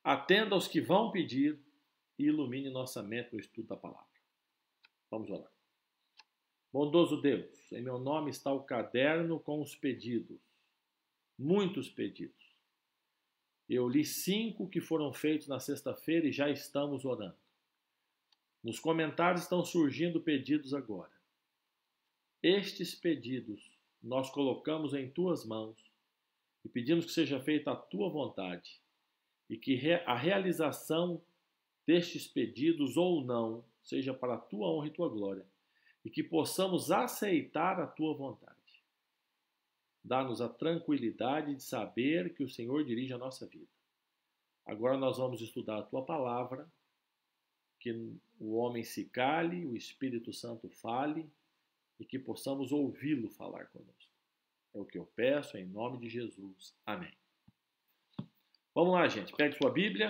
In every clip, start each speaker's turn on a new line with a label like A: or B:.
A: atenda aos que vão pedir e ilumine nossa mente no estudo da palavra. Vamos orar. Bondoso Deus, em meu nome está o caderno com os pedidos, muitos pedidos. Eu li 5 que foram feitos na sexta-feira e já estamos orando. Nos comentários estão surgindo pedidos agora. Estes pedidos nós colocamos em tuas mãos e pedimos que seja feita a tua vontade e que a realização destes pedidos ou não seja para a tua honra e tua glória e que possamos aceitar a tua vontade. Dá-nos a tranquilidade de saber que o Senhor dirige a nossa vida. Agora nós vamos estudar a tua palavra, que o homem se cale, o Espírito Santo fale e que possamos ouvi-lo falar conosco. É o que eu peço em nome de Jesus. Amém. Vamos lá, gente. Pegue sua Bíblia.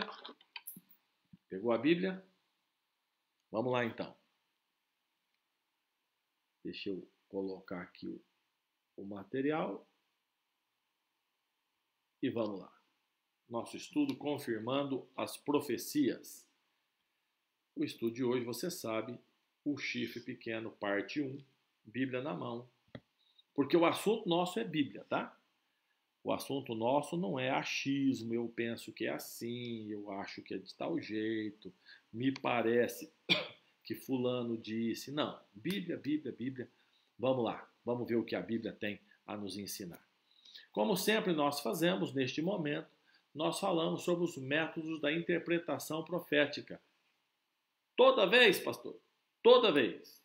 A: Pegou a Bíblia? Vamos lá, então. Deixa eu colocar aqui o material. E vamos lá. Nosso estudo confirmando as profecias. O estudo de hoje, você sabe, o chifre pequeno, parte 1, Bíblia na mão. Porque o assunto nosso é Bíblia, tá? O assunto nosso não é achismo, eu penso que é assim, eu acho que é de tal jeito, me parece que fulano disse. Não, Bíblia, Bíblia, Bíblia. Vamos lá, vamos ver o que a Bíblia tem a nos ensinar. Como sempre nós fazemos neste momento, nós falamos sobre os métodos da interpretação profética. Toda vez, pastor, toda vez,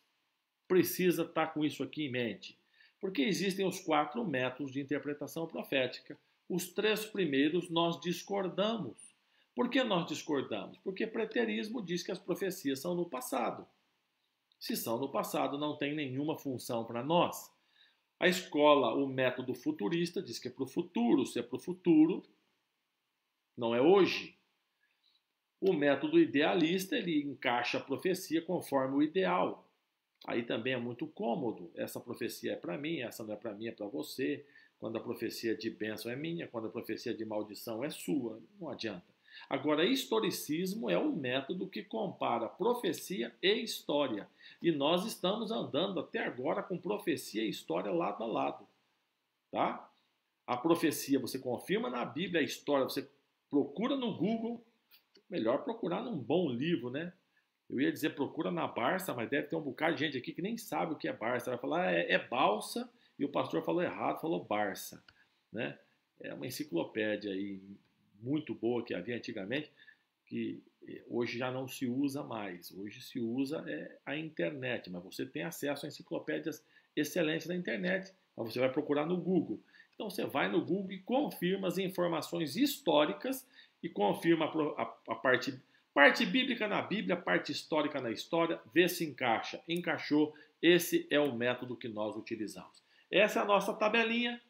A: precisa estar com isso aqui em mente. Porque existem os 4 métodos de interpretação profética. Os 3 primeiros nós discordamos. Por que nós discordamos? Porque preterismo diz que as profecias são no passado. Se são no passado, não tem nenhuma função para nós. A escola, o método futurista, diz que é para o futuro. Se é para o futuro, não é hoje. O método idealista, ele encaixa a profecia conforme o ideal. Aí também é muito cômodo. Essa profecia é para mim, essa não é para mim, é para você. Quando a profecia de bênção é minha, quando a profecia de maldição é sua. Não adianta. Agora, historicismo é um método que compara profecia e história. E nós estamos andando até agora com profecia e história lado a lado. Tá? A profecia você confirma na Bíblia, a história você procura no Google. Melhor procurar num bom livro, né? Eu ia dizer procura na Barça, mas deve ter um bocado de gente aqui que nem sabe o que é Barça. Vai falar é balsa e o pastor falou errado, falou Barça, né? É uma enciclopédia aí muito boa que havia antigamente, que hoje já não se usa mais. Hoje se usa a internet, mas você tem acesso a enciclopédias excelentes na internet. Mas você vai procurar no Google. Então você vai no Google e confirma as informações históricas e confirma a parte bíblica na Bíblia, parte histórica na história, vê se encaixa. Encaixou, esse é o método que nós utilizamos. Essa é a nossa tabelinha,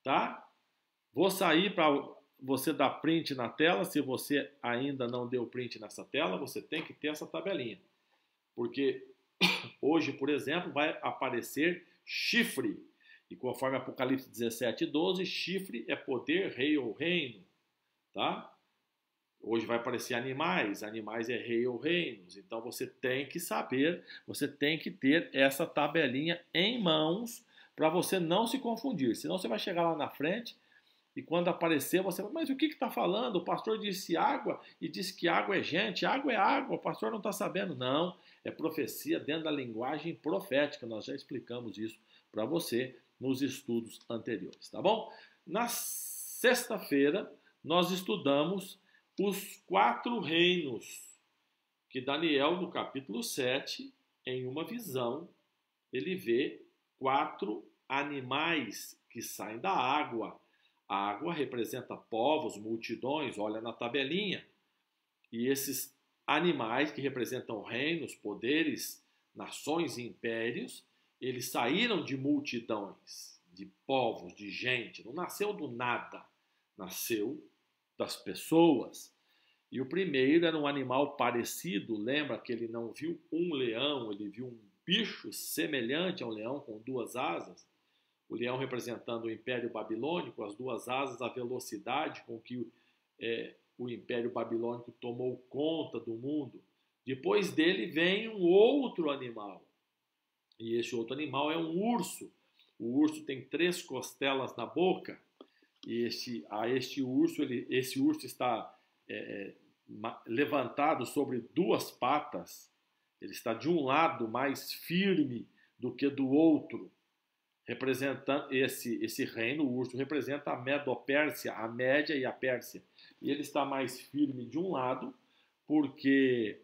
A: tá? Vou sair para você dar print na tela. Se você ainda não deu print nessa tela, você tem que ter essa tabelinha. Porque hoje, por exemplo, vai aparecer chifre. E conforme Apocalipse 17:12, chifre é poder, rei ou reino. Tá? Hoje vai aparecer animais, animais é rei ou reinos. Então você tem que saber, você tem que ter essa tabelinha em mãos para você não se confundir. Senão você vai chegar lá na frente e quando aparecer você vai, mas o que está falando? O pastor disse água e disse que água é gente, água é água, o pastor não está sabendo. Não, é profecia dentro da linguagem profética. Nós já explicamos isso para você nos estudos anteriores, tá bom? Na sexta-feira nós estudamos os 4 reinos que Daniel, no capítulo 7, em uma visão, ele vê 4 animais que saem da água. A água representa povos, multidões, olha na tabelinha. E esses animais que representam reinos, poderes, nações e impérios, eles saíram de multidões, de povos, de gente. Não nasceu do nada, nasceu das pessoas. E o primeiro era um animal parecido, lembra que ele não viu um leão, ele viu um bicho semelhante a um leão com 2 asas. O leão representando o Império Babilônico, as 2 asas, a velocidade com que o Império Babilônico tomou conta do mundo, depois dele vem um outro animal. E esse outro animal é um urso. O urso tem 3 costelas na boca. E esse urso está levantado sobre 2 patas. Ele está de um lado mais firme do que do outro. Representando esse reino, o urso representa a Medo-Pérsia, a Média e a Pérsia. E ele está mais firme de um lado, porque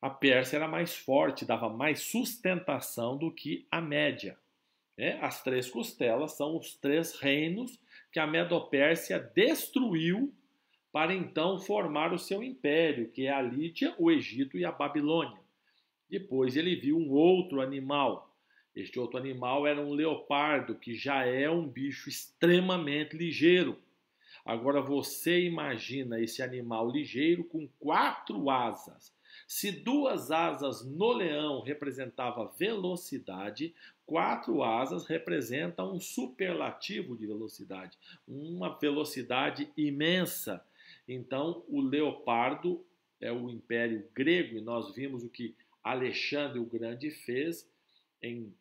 A: a Pérsia era mais forte, dava mais sustentação do que a Média. As 3 costelas são os 3 reinos que a Medo-Pérsia destruiu para então formar o seu império, que é a Lídia, o Egito e a Babilônia. Depois ele viu um outro animal. Este outro animal era um leopardo, que já é um bicho extremamente ligeiro. Agora você imagina esse animal ligeiro com 4 asas. Se 2 asas no leão representava velocidade, 4 asas representam um superlativo de velocidade, uma velocidade imensa. Então, o leopardo é o Império Grego, e nós vimos o que Alexandre o Grande fez. Em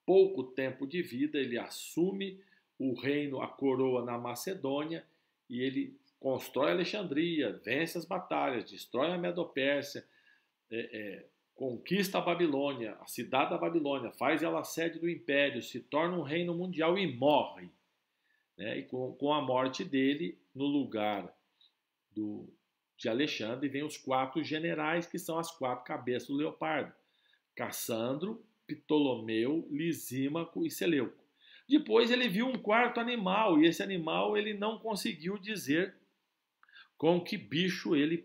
A: pouco tempo de vida, ele assume o reino, a coroa na Macedônia, e ele constrói Alexandria, vence as batalhas, destrói a Medo-Pérsia, conquista a Babilônia, a cidade da Babilônia, faz ela a sede do império, se torna um reino mundial e morre. E com a morte dele, no lugar de Alexandre, vem os 4 generais, que são as 4 cabeças do leopardo: Cassandro, Ptolomeu, Lisímaco e Seleuco. Depois ele viu um 4º animal, e esse animal ele não conseguiu dizer com que bicho ele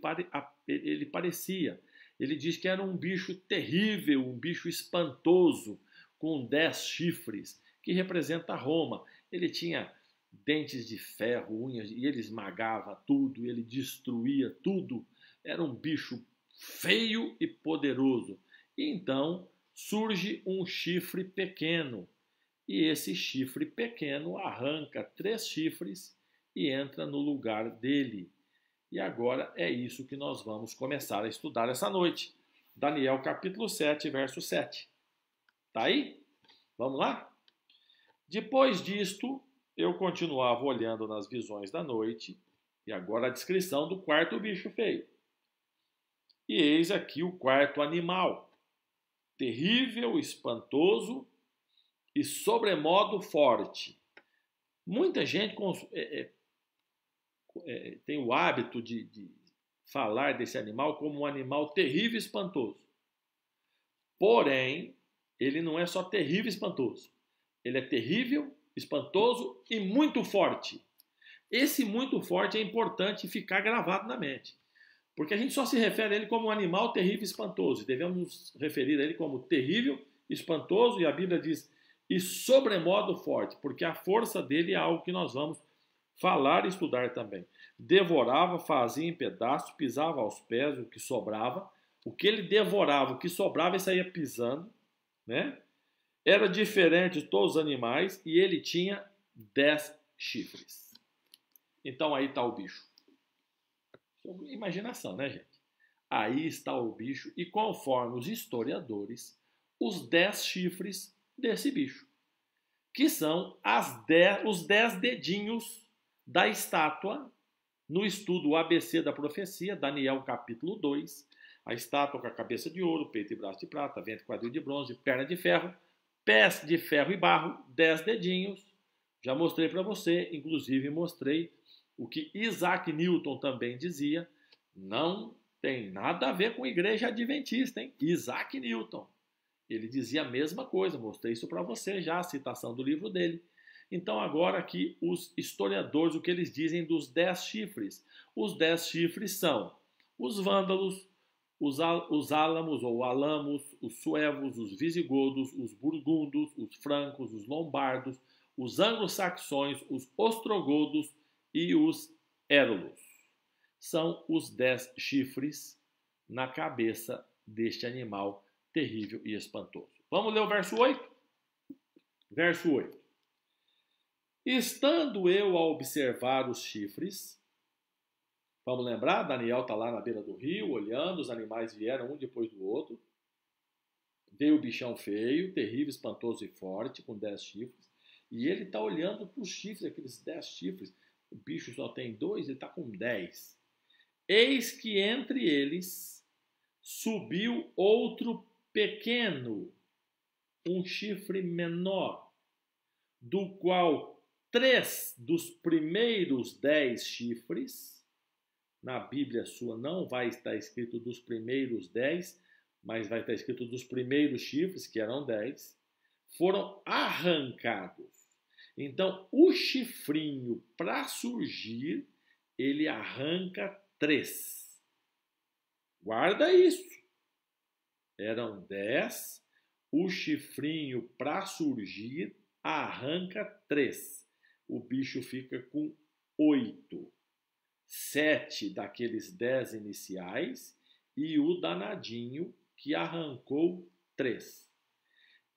A: parecia. Ele diz que era um bicho terrível, um bicho espantoso, com 10 chifres, que representa Roma. Ele tinha dentes de ferro, unhas, e ele esmagava tudo, ele destruía tudo. Era um bicho feio e poderoso. E então surge um chifre pequeno, e esse chifre pequeno arranca 3 chifres e entra no lugar dele. E agora é isso que nós vamos começar a estudar essa noite. Daniel capítulo 7, verso 7. Tá aí? Vamos lá? Depois disto, eu continuava olhando nas visões da noite, e agora a descrição do 4º bicho feio. E eis aqui o 4º animal, terrível, espantoso e sobremodo forte. Muita gente tem o hábito de falar desse animal como um animal terrível e espantoso. Porém, ele não é só terrível e espantoso. Ele é terrível, espantoso e muito forte. Esse muito forte é importante ficar gravado na mente. Porque a gente só se refere a ele como um animal terrível e espantoso. Devemos nos referir a ele como terrível, espantoso, e a Bíblia diz, e sobremodo forte, porque a força dele é algo que nós vamos falar e estudar também. Devorava, fazia em pedaços, pisava aos pés o que sobrava. O que ele devorava, o que sobrava, ele saía pisando, né? Era diferente de todos os animais e ele tinha 10 chifres. Então aí está o bicho. Imaginação, né, gente? Aí está o bicho e conforme os historiadores, os 10 chifres desse bicho, que são os 10 dedinhos da estátua no estudo ABC da profecia, Daniel capítulo 2, a estátua com a cabeça de ouro, peito e braço de prata, ventre e quadril de bronze, perna de ferro, pés de ferro e barro, 10 dedinhos. Já mostrei para você, inclusive mostrei o que Isaac Newton também dizia. Não tem nada a ver com igreja adventista, hein? Isaac Newton. Ele dizia a mesma coisa, mostrei isso para você já, a citação do livro dele. Então agora aqui os historiadores, o que eles dizem dos 10 chifres. Os 10 chifres são os vândalos, os álamos ou alamos, os suevos, os visigodos, os burgundos, os francos, os lombardos, os anglo-saxões, os ostrogodos e os érulos. São os 10 chifres na cabeça deste animal terrível e espantoso. Vamos ler o verso 8? Verso 8. Estando eu a observar os chifres, Vamos lembrar? Daniel está lá na beira do rio, olhando, os animais vieram um depois do outro. Veio o bichão feio, terrível, espantoso e forte, com 10 chifres. E ele está olhando para os chifres, aqueles 10 chifres. O bicho só tem 2, ele está com 10. Eis que entre eles subiu outro pequeno, um chifre menor, do qual 3 dos primeiros 10 chifres, na Bíblia sua não vai estar escrito dos primeiros 10, mas vai estar escrito dos primeiros chifres, que eram 10, foram arrancados. Então, o chifrinho, para surgir, ele arranca 3. Guarda isso. Eram 10, o chifrinho, para surgir, arranca 3. O bicho fica com 8. 7 daqueles 10 iniciais e o danadinho que arrancou 3.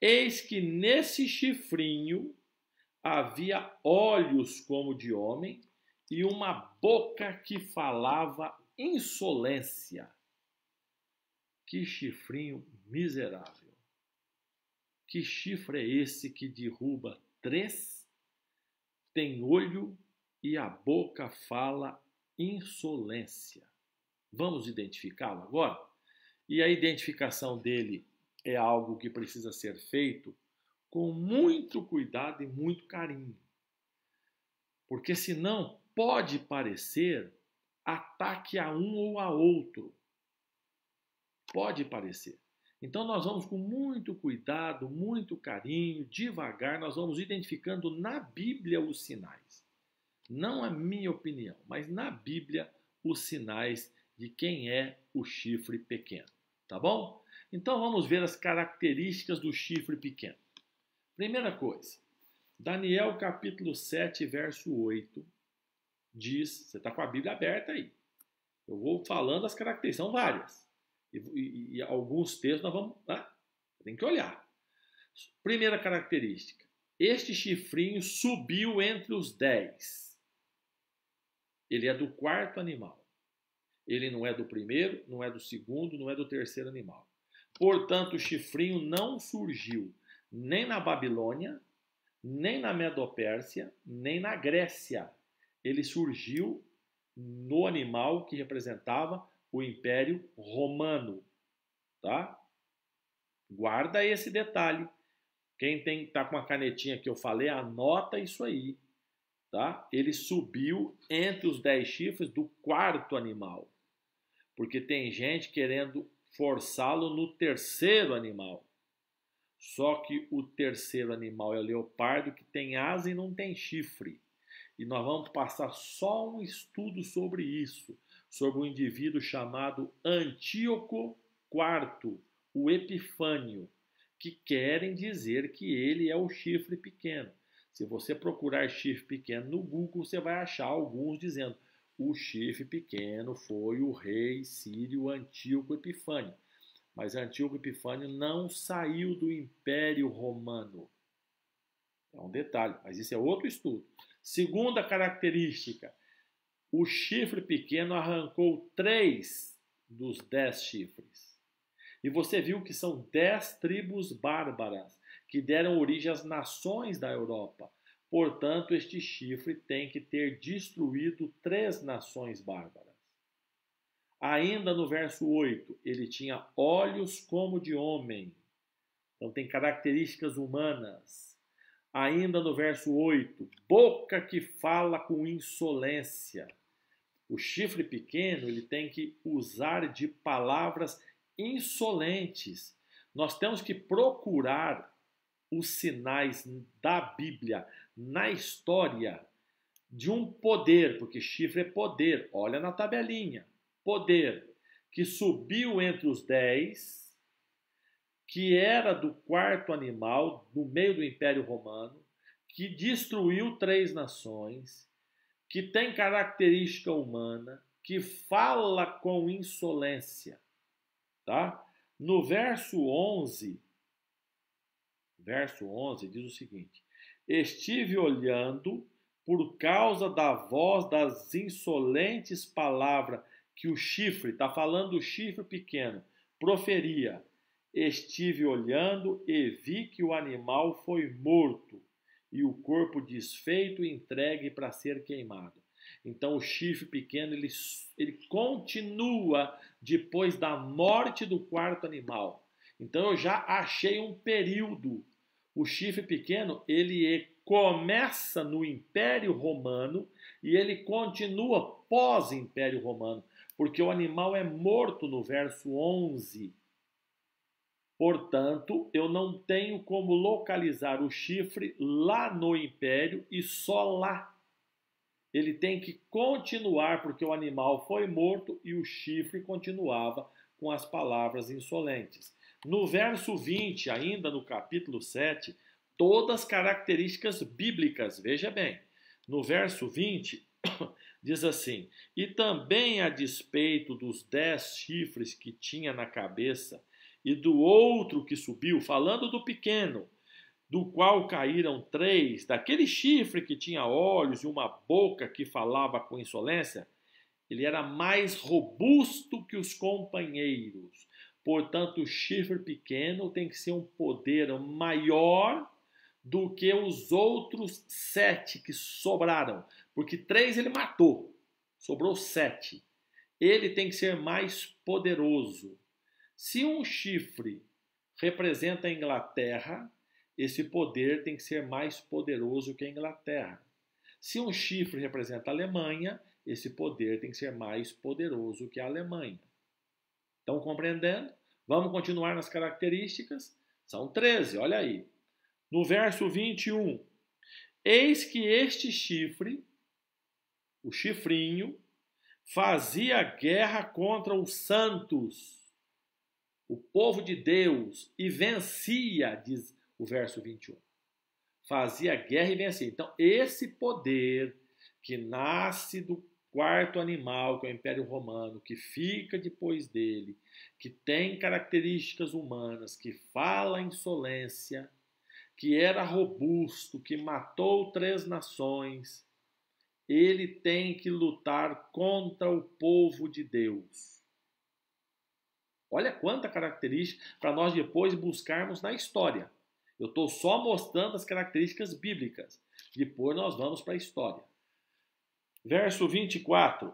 A: Eis que nesse chifrinho havia olhos como de homem e uma boca que falava insolência. Que chifrinho miserável! Que chifre é esse que derruba 3, tem olho e a boca fala insolência? Vamos identificá-lo agora? E a identificação dele é algo que precisa ser feito com muito cuidado e muito carinho. Porque senão pode parecer ataque a um ou a outro. Pode parecer. Então nós vamos com muito cuidado, muito carinho, devagar, nós vamos identificando na Bíblia os sinais. Não a minha opinião, mas na Bíblia os sinais de quem é o chifre pequeno. Tá bom? Então vamos ver as características do chifre pequeno. Primeira coisa, Daniel capítulo 7, verso 8, diz, você está com a Bíblia aberta aí, eu vou falando as características, são várias, e alguns textos nós vamos, tem que olhar. Primeira característica, este chifrinho subiu entre os 10. Ele é do quarto animal. Ele não é do primeiro, não é do segundo, não é do terceiro animal. Portanto, o chifrinho não surgiu nem na Babilônia, nem na Medopérsia, nem na Grécia. Ele surgiu no animal que representava o Império Romano. Tá? Guarda esse detalhe. Quem está com a canetinha que eu falei, anota isso aí. Tá? Ele subiu entre os 10 chifres do quarto animal. Porque tem gente querendo forçá-lo no terceiro animal. Só que o terceiro animal é o leopardo, que tem asa e não tem chifre. E nós vamos passar só um estudo sobre isso, sobre um indivíduo chamado Antíoco IV, o Epifânio, que querem dizer que ele é o chifre pequeno. Se você procurar chifre pequeno no Google, você vai achar alguns dizendo o chifre pequeno foi o rei sírio Antíoco Epifânio. Mas Antíoco Epifânio não saiu do Império Romano. É um detalhe, mas isso é outro estudo. Segunda característica, o chifre pequeno arrancou 3 dos 10 chifres. E você viu que são 10 tribos bárbaras que deram origem às nações da Europa. Portanto, este chifre tem que ter destruído 3 nações bárbaras. Ainda no verso 8, ele tinha olhos como de homem. Então tem características humanas. Ainda no verso 8, boca que fala com insolência. O chifre pequeno, ele tem que usar de palavras insolentes. Nós temos que procurar os sinais da Bíblia, na história, de um poder, porque chifre é poder. Olha na tabelinha. Poder que subiu entre os 10, que era do quarto animal, no meio do Império Romano, que destruiu 3 nações, que tem característica humana, que fala com insolência. Tá? No verso 11 diz o seguinte: estive olhando por causa da voz das insolentes palavras que o chifre, está falando do chifre pequeno, proferia. Estive olhando e vi que o animal foi morto e o corpo desfeito e entregue para ser queimado. Então o chifre pequeno ele continua depois da morte do quarto animal. Então eu já achei um período. O chifre pequeno ele começa no Império Romano e ele continua pós-Império Romano, porque o animal é morto no verso 11. Portanto, eu não tenho como localizar o chifre lá no Império e só lá. Ele tem que continuar, porque o animal foi morto e o chifre continuava com as palavras insolentes. No verso 20, ainda no capítulo 7, todas as características bíblicas, veja bem. No verso 20, diz assim: e também a despeito dos 10 chifres que tinha na cabeça e do outro que subiu, falando do pequeno, do qual caíram 3, daquele chifre que tinha olhos e uma boca que falava com insolência, ele era mais robusto que os companheiros. Portanto, o chifre pequeno tem que ser um poder maior do que os outros 7 que sobraram. Porque 3 ele matou, sobrou 7. Ele tem que ser mais poderoso. Se um chifre representa a Inglaterra, esse poder tem que ser mais poderoso que a Inglaterra. Se um chifre representa a Alemanha, esse poder tem que ser mais poderoso que a Alemanha. Estão compreendendo? Vamos continuar nas características? São 13, olha aí. No verso 21, eis que este chifre, o chifrinho, fazia guerra contra os santos, o povo de Deus, e vencia, diz o verso 21. Fazia guerra e vencia. Então, esse poder que nasce do quarto animal, que é o Império Romano, que fica depois dele, que tem características humanas, que fala insolência, que era robusto, que matou 3 nações, ele tem que lutar contra o povo de Deus. Olha quanta característica para nós depois buscarmos na história. Eu estou só mostrando as características bíblicas. Depois nós vamos para a história. Verso 24.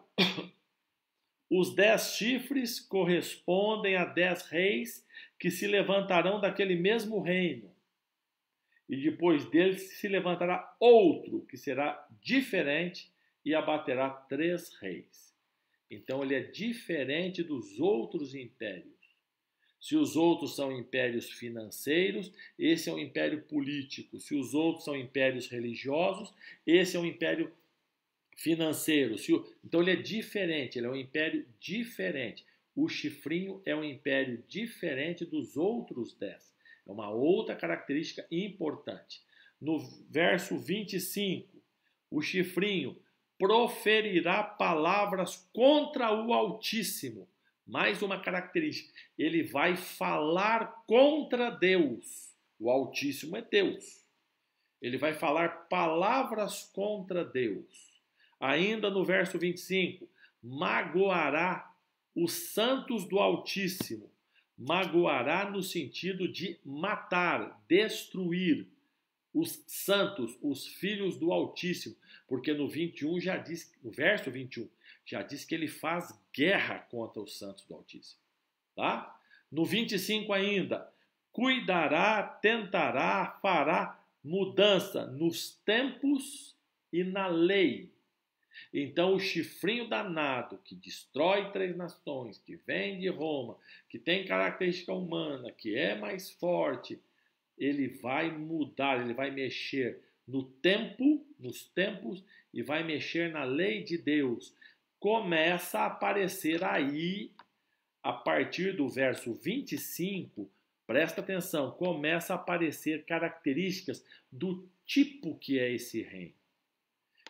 A: Os 10 chifres correspondem a 10 reis que se levantarão daquele mesmo reino. E depois deles se levantará outro que será diferente e abaterá 3 reis. Então ele é diferente dos outros impérios. Se os outros são impérios financeiros, esse é um império político. Se os outros são impérios religiosos, esse é um império financeiro. Então ele é diferente, ele é um império diferente. O chifrinho é um império diferente dos outros 10. É uma outra característica importante. No verso 25, o chifrinho proferirá palavras contra o Altíssimo. Mais uma característica. Ele vai falar contra Deus. O Altíssimo é Deus. Ele vai falar palavras contra Deus. Ainda no verso 25, magoará os santos do Altíssimo. Magoará no sentido de matar, destruir os santos, os filhos do Altíssimo, porque no 21 já diz, no verso 21, já diz que ele faz guerra contra os santos do Altíssimo, tá? No 25 ainda, cuidará, tentará, fará mudança nos tempos e na lei. Então o chifrinho danado que destrói 3 nações, que vem de Roma, que tem característica humana, que é mais forte, ele vai mudar, ele vai mexer no tempo, nos tempos e vai mexer na lei de Deus. Começa a aparecer aí, a partir do verso 25, presta atenção, começa a aparecer características do tipo que é esse reino.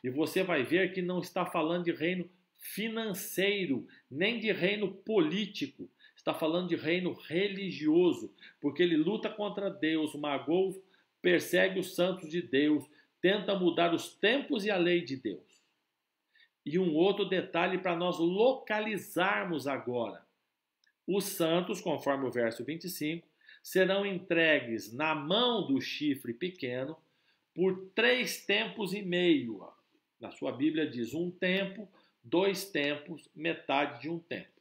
A: E você vai ver que não está falando de reino financeiro, nem de reino político. Está falando de reino religioso, porque ele luta contra Deus, magoa, persegue os santos de Deus, tenta mudar os tempos e a lei de Deus. E um outro detalhe para nós localizarmos agora. Os santos, conforme o verso 25, serão entregues na mão do chifre pequeno por 3 tempos e meio. Na sua Bíblia diz 1 tempo, 2 tempos, metade de 1 tempo.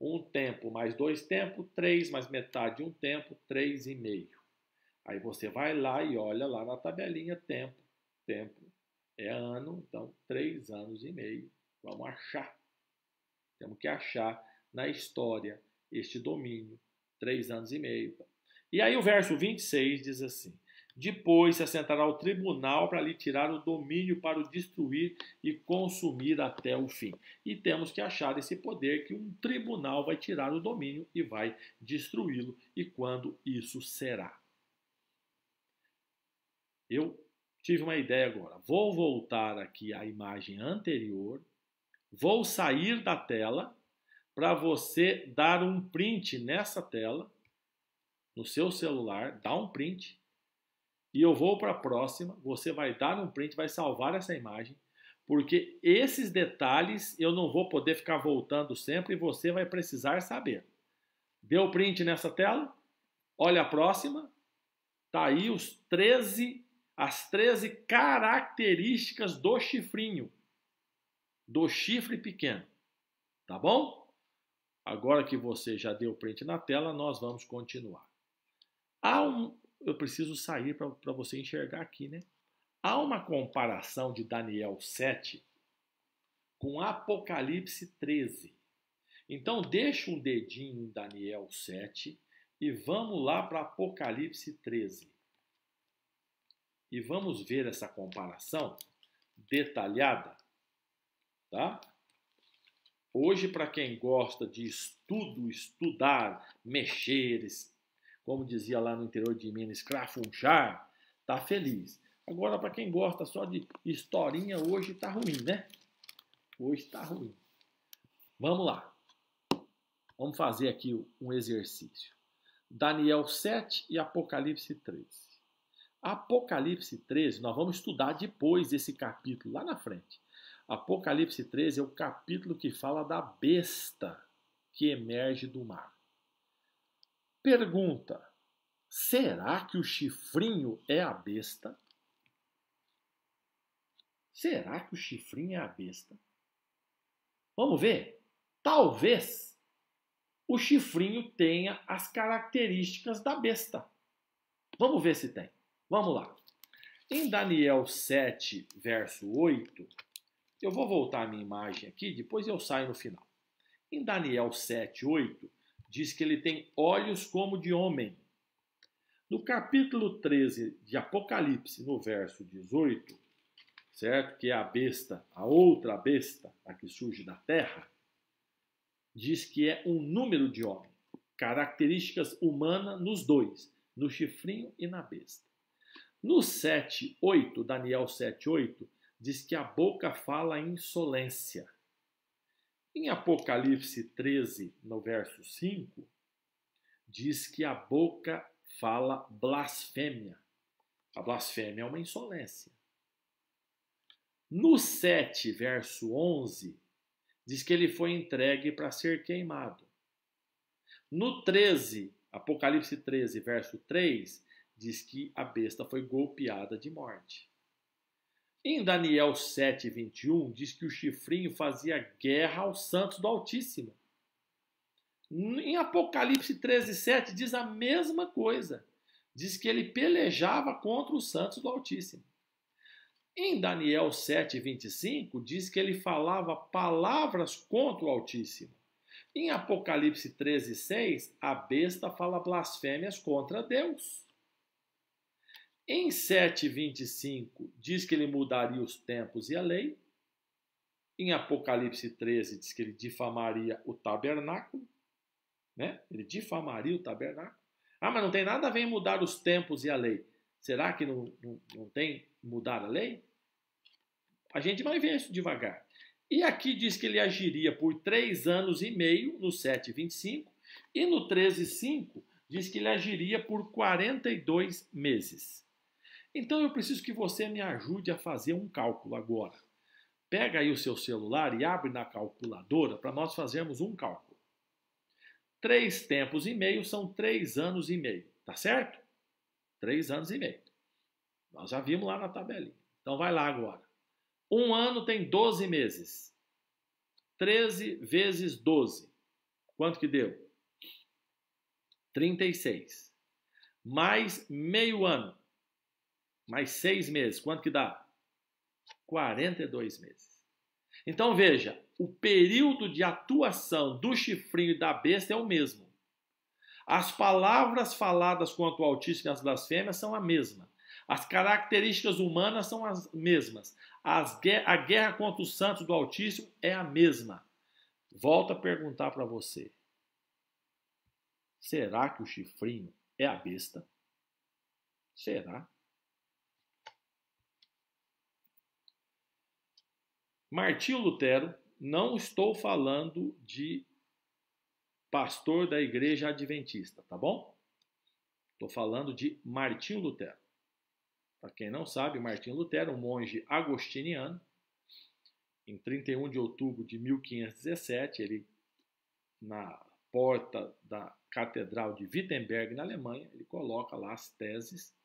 A: 1 tempo mais 2 tempos, 3 mais metade de 1 tempo, 3 e meio. Aí você vai lá e olha lá na tabelinha tempo. Tempo é ano, então 3 anos e meio. Vamos achar. Temos que achar na história este domínio, 3 anos e meio. E aí o verso 26 diz assim: depois se assentará o tribunal para lhe tirar o domínio para o destruir e consumir até o fim. E temos que achar esse poder que um tribunal vai tirar o domínio e vai destruí-lo. E quando isso será? Eu tive uma ideia agora. Vou voltar aqui à imagem anterior, vou sair da tela para você dar um print nessa tela, no seu celular, dá um print, e eu vou para a próxima, você vai dar um print, vai salvar essa imagem, porque esses detalhes eu não vou poder ficar voltando sempre e você vai precisar saber. Deu print nessa tela? Olha a próxima. Tá aí as 13 características do chifrinho, do chifre pequeno. Tá bom? Agora que você já deu print na tela, nós vamos continuar. Eu preciso sair para você enxergar aqui, né? Há uma comparação de Daniel 7 com Apocalipse 13. Então, deixa um dedinho em Daniel 7 e vamos lá para Apocalipse 13. E vamos ver essa comparação detalhada, tá? Hoje, para quem gosta de estudar, mexer, como dizia lá no interior de Minas, escrafunchar, tá feliz. Agora, para quem gosta só de historinha, hoje tá ruim, né? Hoje tá ruim. Vamos lá. Vamos fazer aqui um exercício. Daniel 7 e Apocalipse 13. Apocalipse 13, nós vamos estudar depois desse capítulo, lá na frente. Apocalipse 13 é o capítulo que fala da besta que emerge do mar. Pergunta: será que o chifrinho é a besta? Será que o chifrinho é a besta? Vamos ver? Talvez o chifrinho tenha as características da besta. Vamos ver se tem. Vamos lá. Em Daniel 7, verso 8, eu vou voltar a minha imagem aqui, depois eu saio no final. Em Daniel 7, 8, diz que ele tem olhos como de homem. No capítulo 13 de Apocalipse, no verso 18, certo? Que é a besta, a outra besta, a que surge da terra, diz que é um número de homem. Características humanas nos dois, no chifrinho e na besta. No 7:8, Daniel 7:8, diz que a boca fala insolência. Em Apocalipse 13, no verso 5, diz que a boca fala blasfêmia. A blasfêmia é uma insolência. No 7, verso 11, diz que ele foi entregue para ser queimado. No 13, Apocalipse 13, verso 3, diz que a besta foi golpeada de morte. Em Daniel 7, 21, diz que o chifrinho fazia guerra aos santos do Altíssimo. Em Apocalipse 13, 7, diz a mesma coisa. Diz que ele pelejava contra os santos do Altíssimo. Em Daniel 7, 25, diz que ele falava palavras contra o Altíssimo. Em Apocalipse 13, 6, a besta fala blasfêmias contra Deus. Em 7:25 diz que ele mudaria os tempos e a lei. Em Apocalipse 13 diz que ele difamaria o tabernáculo, né? Ele difamaria o tabernáculo. Ah, mas não tem nada a ver em mudar os tempos e a lei. Será que não tem mudar a lei? A gente vai ver isso devagar. E aqui diz que ele agiria por 3 anos e meio, no 7:25, e no 13:5 diz que ele agiria por 42 meses. Então eu preciso que você me ajude a fazer um cálculo agora. Pega aí o seu celular e abre na calculadora para nós fazermos um cálculo. 3 tempos e meio são 3 anos e meio, tá certo? 3 anos e meio. Nós já vimos lá na tabelinha. Então vai lá agora. Um ano tem 12 meses. 13 vezes 12. Quanto que deu? 36. Mais meio ano. Mais 6 meses. Quanto que dá? 42 meses. Então veja, o período de atuação do chifrinho e da besta é o mesmo. As palavras faladas contra o Altíssimo e as blasfêmias são a mesma. As características humanas são as mesmas. A guerra contra os santos do Altíssimo é a mesma. Volto a perguntar para você. Será que o chifrinho é a besta? Será? Martinho Lutero, não estou falando de pastor da igreja adventista, tá bom? Estou falando de Martinho Lutero. Para quem não sabe, Martinho Lutero, um monge agostiniano, em 31 de outubro de 1517, ele, na porta da Catedral de Wittenberg, na Alemanha, ele coloca lá as teses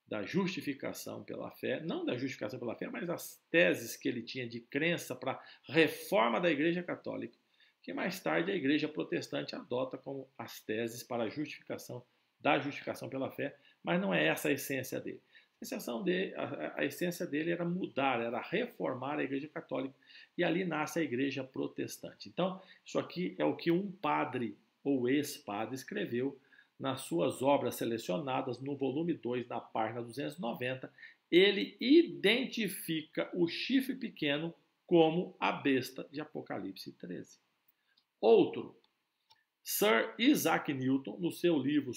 A: da justificação pela fé, não da justificação pela fé, mas as teses que ele tinha de crença para a reforma da Igreja Católica, que mais tarde a Igreja Protestante adota como as teses para a justificação da justificação pela fé, mas não é essa a essência dele. A essência dele era mudar, era reformar a Igreja Católica, e ali nasce a Igreja Protestante. Então, isso aqui é o que um padre ou ex-padre escreveu nas suas obras selecionadas no volume 2, na página 290, ele identifica o chifre pequeno como a besta de Apocalipse 13. Outro, Sir Isaac Newton, no seu livro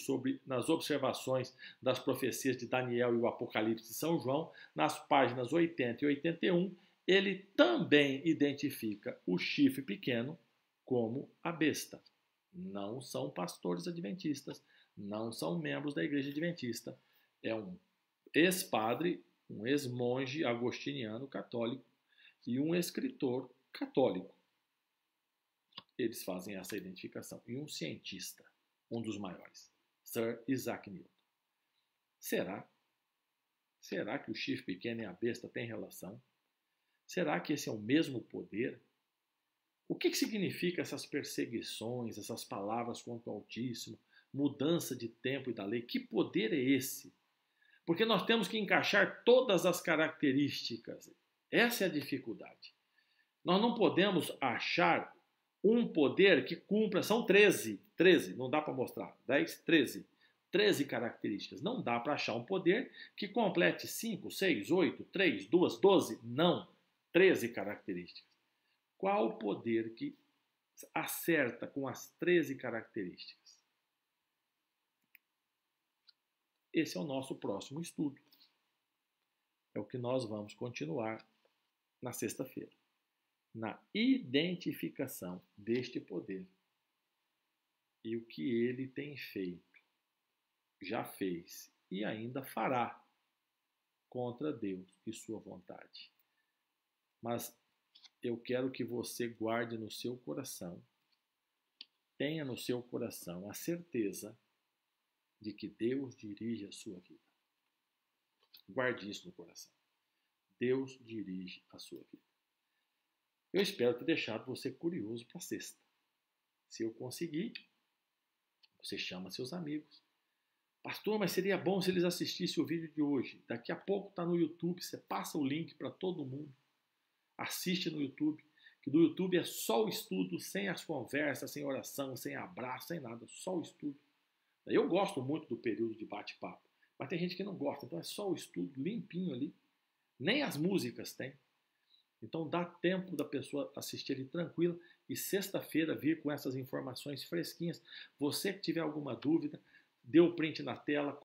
A: nas observações das profecias de Daniel e o Apocalipse de São João, nas páginas 80 e 81, ele também identifica o chifre pequeno como a besta. Não são pastores adventistas, não são membros da igreja adventista. É um ex-padre, um ex-monge agostiniano católico e um escritor católico. Eles fazem essa identificação. E um cientista, um dos maiores, Sir Isaac Newton. Será? Será que o chifre pequeno e a besta têm relação? Será que esse é o mesmo poder? O que significa essas perseguições, essas palavras contra o Altíssimo, mudança de tempo e da lei? Que poder é esse? Porque nós temos que encaixar todas as características. Essa é a dificuldade. Nós não podemos achar um poder que cumpra, são 13, não dá para mostrar, 10, 13 características. Não dá para achar um poder que complete 5, 6, 8, 3, 2, 12, não, 13 características. Qual o poder que acerta com as 13 características? Esse é o nosso próximo estudo. É o que nós vamos continuar na sexta-feira. Na identificação deste poder e o que ele tem feito, já fez e ainda fará contra Deus e sua vontade. Mas eu quero que você guarde no seu coração, tenha no seu coração a certeza de que Deus dirige a sua vida. Guarde isso no coração. Deus dirige a sua vida. Eu espero ter deixado você curioso para a sexta. Se eu conseguir, você chama seus amigos. Pastor, mas seria bom se eles assistissem o vídeo de hoje. Daqui a pouco está no YouTube, você passa o link para todo mundo. Assiste no YouTube, que do YouTube é só o estudo, sem as conversas, sem oração, sem abraço, sem nada, só o estudo. Eu gosto muito do período de bate-papo, mas tem gente que não gosta, então é só o estudo limpinho ali. Nem as músicas tem. Então dá tempo da pessoa assistir ali tranquila e sexta-feira vir com essas informações fresquinhas. Você que tiver alguma dúvida, dê o print na tela,